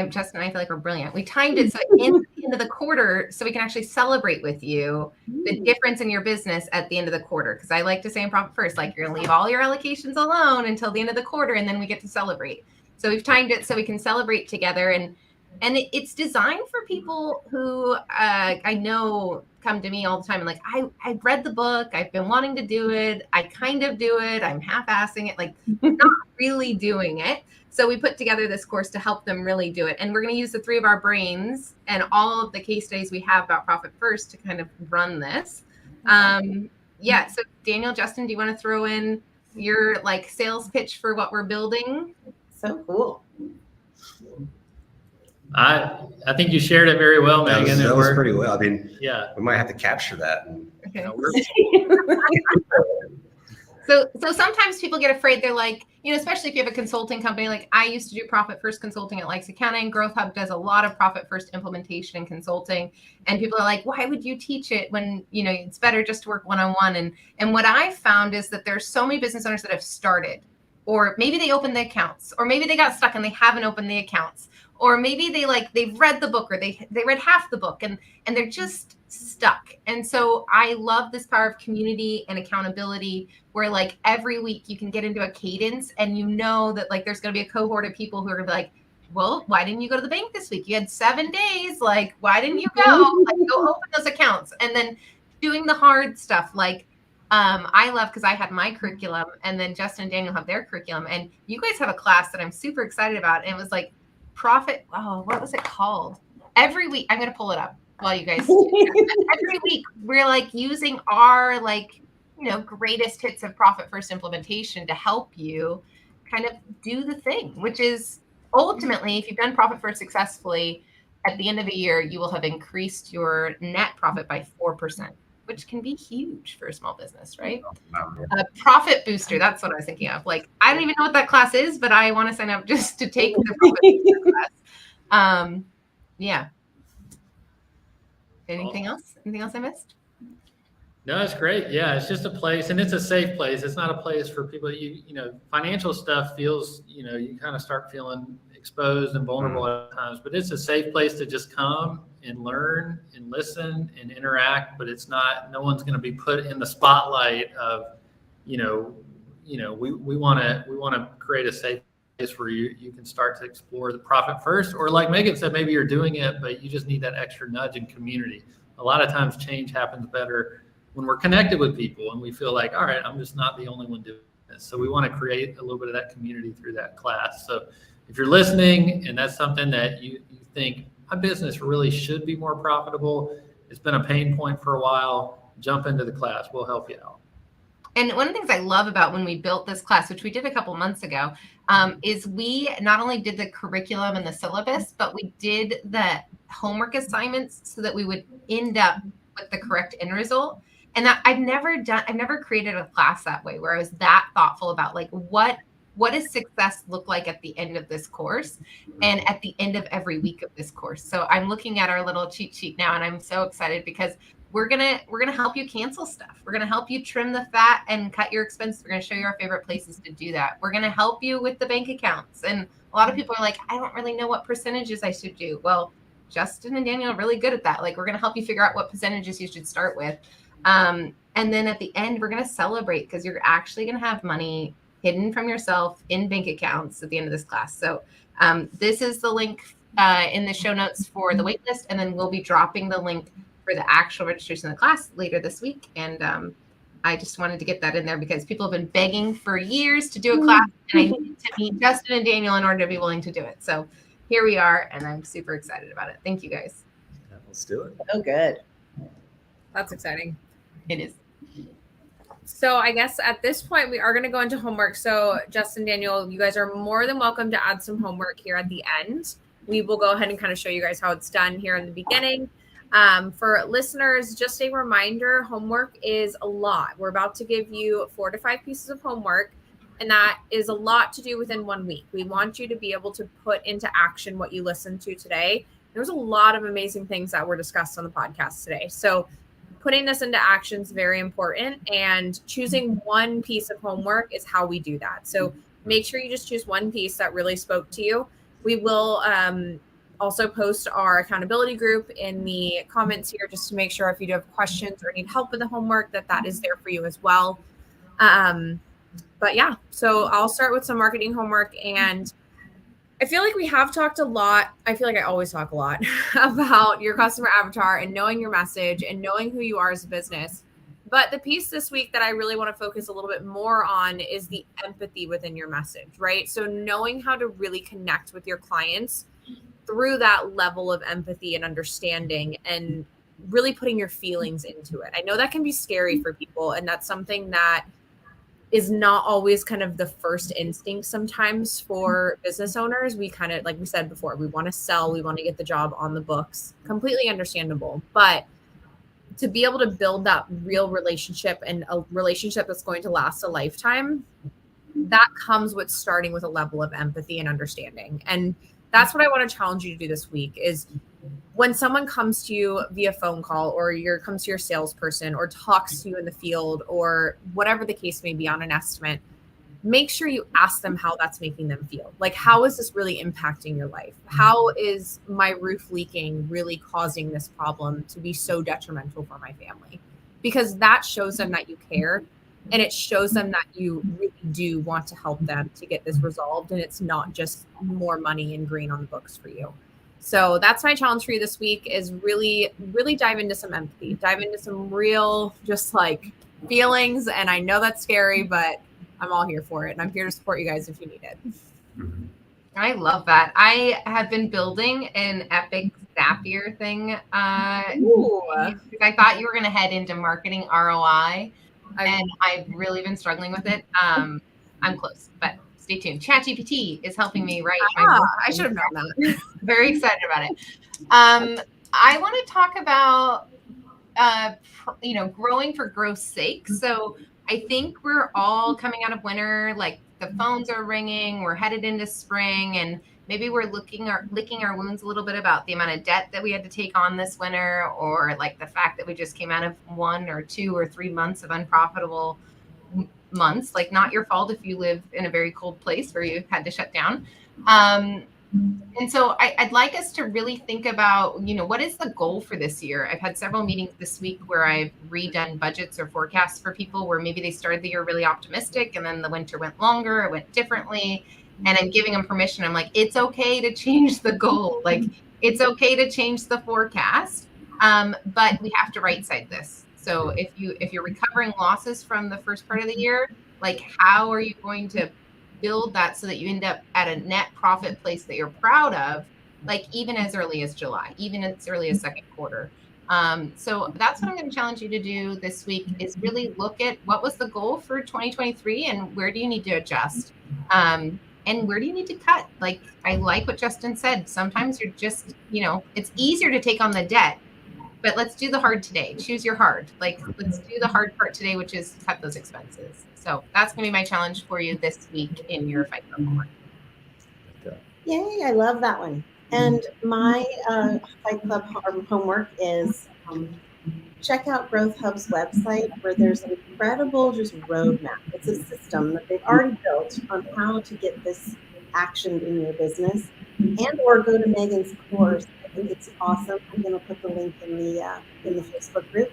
Justin and I feel like we're brilliant. We timed it so in the end of the quarter, so we can actually celebrate with you the difference in your business at the end of the quarter. Because I like to say in Profit First, like, you're gonna leave all your allocations alone until the end of the quarter, and then we get to celebrate. So we've timed it so we can celebrate together, and it's designed for people who I know come to me all the time and like, I've read the book, I've been wanting to do it, I kind of do it, I'm half-assing it, like not really doing it. So we put together this course to help them really do it. And we're going to use the three of our brains and all of the case studies we have about Profit First to kind of run this. So Daniel, Justin, do you want to throw in your like sales pitch for what we're building? So cool. I think you shared it very well, Megan. That was pretty well. I mean, yeah, we might have to capture that. Okay. So sometimes people get afraid. They're like, especially if you have a consulting company, like I used to do Profit First consulting at Likes Accounting. Growth Hub does a lot of Profit First implementation and consulting. And people are like, why would you teach it when, it's better just to work one-on-one? And what I found is that there's so many business owners that have started, or maybe they opened the accounts, or maybe they got stuck and they haven't opened the accounts, or maybe they've read the book, or they read half the book and they're just stuck. And so I love this power of community and accountability, where like every week you can get into a cadence and that like there's going to be a cohort of people who are going to be like, well, why didn't you go to the bank this week? You had 7 days. Like, why didn't you go? Like, go open those accounts. And then doing the hard stuff. Like, I love, because I had my curriculum, and then Justin and Daniel have their curriculum, and you guys have a class that I'm super excited about. And it was like what was it called? Every week, I'm going to pull it up while you guys every week we're like using our greatest hits of Profit First implementation to help you kind of do the thing, which is ultimately, if you've done Profit First successfully, at the end of the year, you will have increased your net profit by 4%, which can be huge for a small business, right? A profit booster, that's what I was thinking of. Like, I don't even know what that class is, but I want to sign up just to take the profit booster class. Yeah. Anything else? Anything else I missed? No, it's great. Yeah, it's just a place, and it's a safe place. It's not a place for people. Financial stuff feels, you kind of start feeling exposed and vulnerable at times, but it's a safe place to just come and learn and listen and interact. But it's not. No one's going to be put in the spotlight of, we want to create a safe place where you can start to explore the Profit First, or like Megan said, maybe you're doing it, but you just need that extra nudge in community. A lot of times change happens better when we're connected with people and we feel like, all right, I'm just not the only one doing this. So we want to create a little bit of that community through that class. So if you're listening and that's something that you think, my business really should be more profitable, it's been a pain point for a while, jump into the class. We'll help you out. And one of the things I love about when we built this class, which we did a couple months ago, is we not only did the curriculum and the syllabus, but we did the homework assignments so that we would end up with the correct end result. And that I've never created a class that way, where I was that thoughtful about like, what does success look like at the end of this course and at the end of every week of this course. So I'm looking at our little cheat sheet now, and I'm so excited because we're gonna help you cancel stuff. We're gonna help you trim the fat and cut your expenses. We're gonna show you our favorite places to do that. We're gonna help you with the bank accounts. And a lot of people are like, I don't really know what percentages I should do. Well, Justin and Daniel are really good at that. Like, we're gonna help you figure out what percentages you should start with. And then at the end, we're gonna celebrate because you're actually gonna have money hidden from yourself in bank accounts at the end of this class. So this is the link in the show notes for the waitlist, and then we'll be dropping the link for the actual registration of the class later this week. And I just wanted to get that in there because people have been begging for years to do a class, and I need to meet Justin and Daniel in order to be willing to do it. So here we are, and I'm super excited about it. Thank you, guys. Let's do it. Oh, good. That's exciting. It is. So I guess at this point, we are going to go into homework. So Justin, Daniel, you guys are more than welcome to add some homework here at the end. We will go ahead and kind of show you guys how it's done here in the beginning. For listeners, just a reminder, homework is a lot. We're about to give you 4 to 5 pieces of homework, and that is a lot to do within 1 week. We want you to be able to put into action what you listened to today. There's a lot of amazing things that were discussed on the podcast today. So putting this into action is very important, and choosing one piece of homework is how we do that. So make sure you just choose one piece that really spoke to you. We will also post our accountability group in the comments here just to make sure if you do have questions or need help with the homework that is there for you as well. But yeah, so I'll start with some marketing homework, and I feel like we have talked a lot. I feel like I always talk a lot about your customer avatar and knowing your message and knowing who you are as a business. But the piece this week that I really want to focus a little bit more on is the empathy within your message, right? So knowing how to really connect with your clients through that level of empathy and understanding and really putting your feelings into it. I know that can be scary for people, and that's something that is not always kind of the first instinct sometimes for business owners. We kind of, like we said before, we want to sell, we want to get the job on the books. Completely understandable. But to be able to build that real relationship and a relationship that's going to last a lifetime, that comes with starting with a level of empathy and understanding. And that's what I want to challenge you to do this week is when someone comes to you via phone call or comes to your salesperson or talks to you in the field or whatever the case may be on an estimate, make sure you ask them how that's making them feel. Like, how is this really impacting your life? How is my roof leaking really causing this problem to be so detrimental for my family? Because that shows them that you care, and it shows them that you really do want to help them to get this resolved, and it's not just more money and green on the books for you. So that's my challenge for you this week is really, really dive into some empathy, dive into some real just like feelings. And I know that's scary, but I'm all here for it. And I'm here to support you guys if you need it. I love that. I have been building an epic Zapier thing. Ooh. I thought you were going to head into marketing ROI, and I've really been struggling with it. I'm close, but stay tuned. ChatGPT is helping me write. I should have known that. Very excited about it. I want to talk about, growing for growth's sake. So I think we're all coming out of winter, like the phones are ringing, we're headed into spring, and maybe we're licking our wounds a little bit about the amount of debt that we had to take on this winter, or like the fact that we just came out of 1 or 2 or 3 months of unprofitable months. Like, not your fault if you live in a very cold place where you had to shut down. And so I'd like us to really think about, what is the goal for this year? I've had several meetings this week where I've redone budgets or forecasts for people where maybe they started the year really optimistic and then the winter went longer, it went differently. And I'm giving them permission. I'm like, it's okay to change the goal. Like, it's okay to change the forecast. But we have to right side this. So if you're recovering losses from the first part of the year, like, how are you going to build that so that you end up at a net profit place that you're proud of, like even as early as July, even as early as second quarter. So that's what I'm going to challenge you to do this week is really look at what was the goal for 2023 and where do you need to adjust? And where do you need to cut? Like, I like what Justin said. Sometimes you're just, it's easier to take on the debt, but let's do the hard today. Choose your hard. Like, let's do the hard part today, which is cut those expenses. So that's going to be my challenge for you this week in your Fight Club homework. Yay, I love that one. And my Fight Club homework is check out Growth Hub's website where there's an incredible just roadmap. It's a system that they've already built on how to get this actioned in your business, and or go to Megan's course. I think it's awesome. I'm going to put the link in the Facebook group.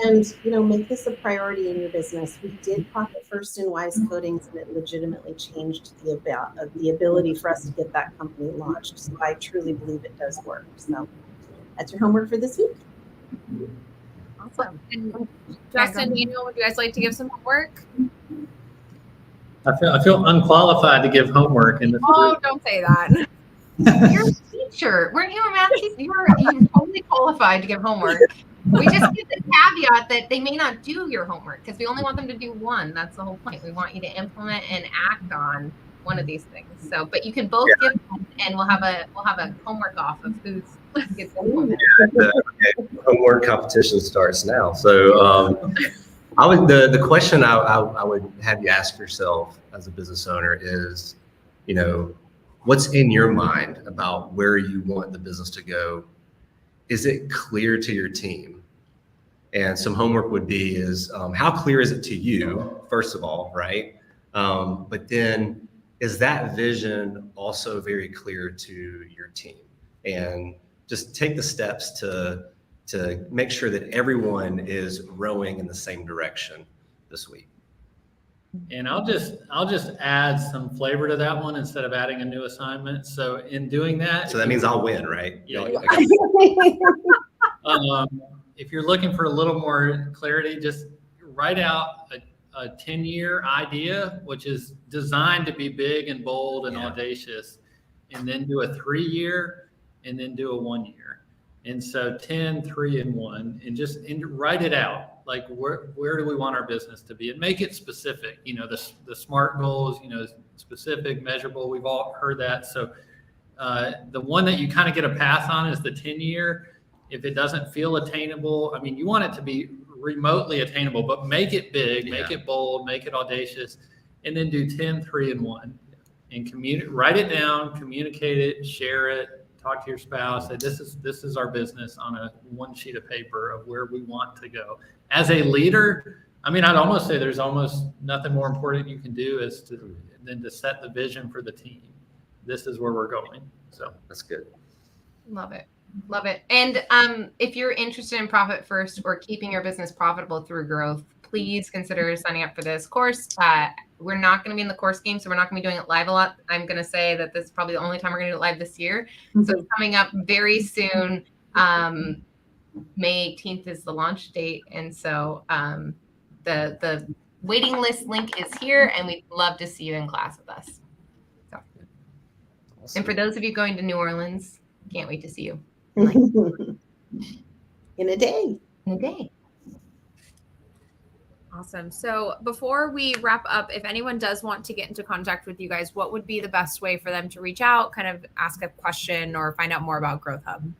And, make this a priority in your business. We did Profit First in Wise Coatings, and it legitimately changed the ability for us to get that company launched. So I truly believe it does work. So that's your homework for this week. Awesome. And Justin, Daniel, would you guys like to give some homework? I feel unqualified to give homework in this Oh, group. don't say that. You're a teacher. Weren't you a math teacher? You're totally qualified to give homework. We just give the caveat that they may not do your homework because we only want them to do one. That's the whole point. We want you to implement and act on one of these things. So, but you can both give one, and we'll have a homework off of who gets implemented. Homework competition starts now. So the question I would have you ask yourself as a business owner is, what's in your mind about where you want the business to go? Is it clear to your team? And some homework would be is how clear is it to you, first of all, right? But then is that vision also very clear to your team? And just take the steps to make sure that everyone is rowing in the same direction this week. And I'll just add some flavor to that one instead of adding a new assignment. So in doing that, So that means I'll win, right? Yeah. If you're looking for a little more clarity, just write out a 10-year idea, which is designed to be big and bold and audacious, and then do a 3-year and then do a 1-year. And so 10, 3, and 1, and write it out. Like where do we want our business to be, and make it specific. The SMART goals, specific, measurable. We've all heard that. So the one that you kind of get a pass on is the 10-year. If it doesn't feel attainable, you want it to be remotely attainable, but make it big, make it bold, make it audacious, and then do 10, 3, and 1, and write it down, communicate it, share it, talk to your spouse, say this is our business on a one sheet of paper of where we want to go. As a leader, I'd almost say there's almost nothing more important you can do than to set the vision for the team. This is where we're going. So that's good. Love it. Love it. And if you're interested in Profit First or keeping your business profitable through growth, please consider signing up for this course. We're not going to be in the course game, so we're not going to be doing it live a lot. I'm going to say that this is probably the only time we're going to do it live this year. So it's coming up very soon. May 18th is the launch date. And so the waiting list link is here, and we'd love to see you in class with us. So. Awesome. And for those of you going to New Orleans, can't wait to see you. In a day. Awesome. So before we wrap up, if anyone does want to get into contact with you guys, what would be the best way for them to reach out, kind of ask a question, or find out more about Growth Hub?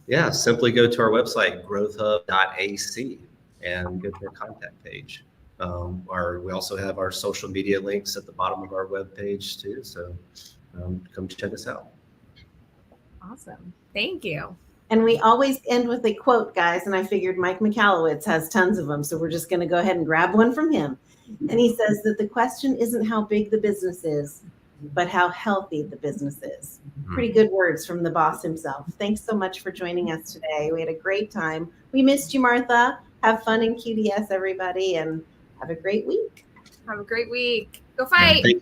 Yeah, simply go to our website, growthhub.ac, and go to our contact page. We also have our social media links at the bottom of our webpage too. So come check us out. Awesome. Thank you. And we always end with a quote, guys. And I figured Mike Michalowicz has tons of them. So we're just going to go ahead and grab one from him. And he says that the question isn't how big the business is, but how healthy the business is. Pretty good words from the boss himself. Thanks so much for joining us today. We had a great time. We missed you, Martha. Have fun in QDS, everybody, and have a great week. Have a great week. Go fight. Thank you.